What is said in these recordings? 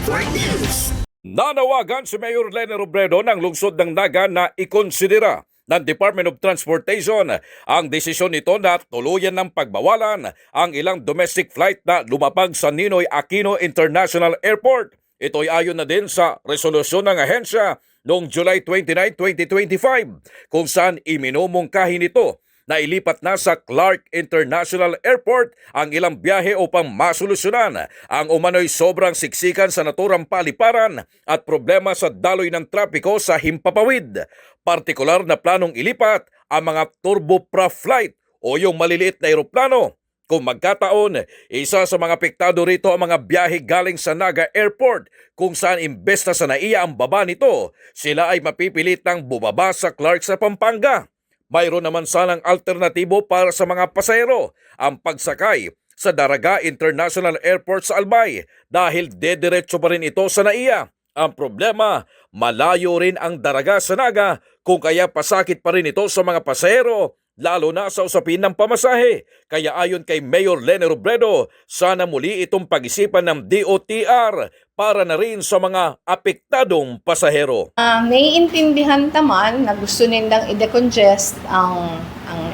Network News. Nanawagan si Mayor Leni Robredo ng lungsod ng Naga na ikonsidera ng Department of Transportation ang desisyon nito na tuluyan ng pagbawalan ang ilang domestic flight na lumapag sa Ninoy Aquino International Airport. Ito'y ayon na din sa resolusyon ng ahensya noong July 29, 2025 kung saan iminumungkahi nito na ilipat na sa Clark International Airport ang ilang biyahe upang masolusyonan ang umano'y sobrang siksikan sa naturang paliparan at problema sa daloy ng trapiko sa Himpapawid. Partikular na planong ilipat ang mga turboprop flight o yung maliliit na eroplano. Kung magkataon, isa sa mga apektado rito ang mga biyahe galing sa Naga Airport kung saan imbes na sa NAIA ang baba nito, sila ay mapipilitang bumaba sa Clark sa Pampanga. Mayroon naman sanang alternatibo para sa mga pasahero ang pagsakay sa Daraga International Airport sa Albay dahil dediretso pa rin ito sa NAIA. Ang problema, malayo rin ang Daraga sa Naga kung kaya pasakit pa rin ito sa mga pasahero lalo na sa usapin ng pamasahe. Kaya ayon kay Mayor Leni Robredo, sana muli itong pag-isipan ng DOTR para na rin sa mga apektadong pasahero. Naiintindihan naman na gusto nilang i-decongest ang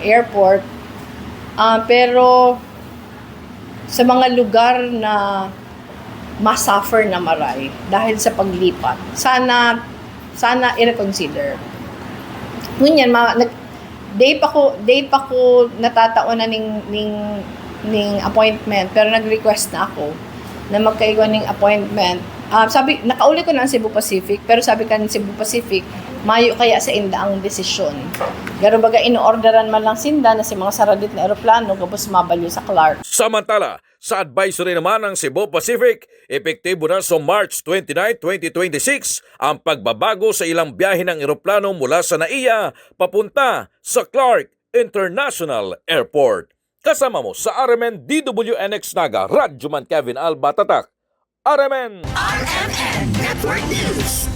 airport, pero sa mga lugar na masuffer na maray dahil sa paglipat, sana i-reconsider. Ngunyan, day pa ko natataon na ning appointment, pero nag-request na ako na magkaiwan ng appointment. Sabi, nakauli ko na ang Cebu Pacific, pero sabi ka ng Cebu Pacific, mayo kaya sa inda ang desisyon. Garo baga ino-orderan man lang sinda na si mga saradit na eroplano kapos mabalyo sa Clark. Samantala, sa advisory naman ng Cebu Pacific, epektibo na sa March 29, 2026 ang pagbabago sa ilang biyahe ng eroplano mula sa NAIA papunta sa Clark International Airport. Kasama mo sa RMN DWNX Naga, Radyoman Kevin Alba Tatak. RMN RMN Network News.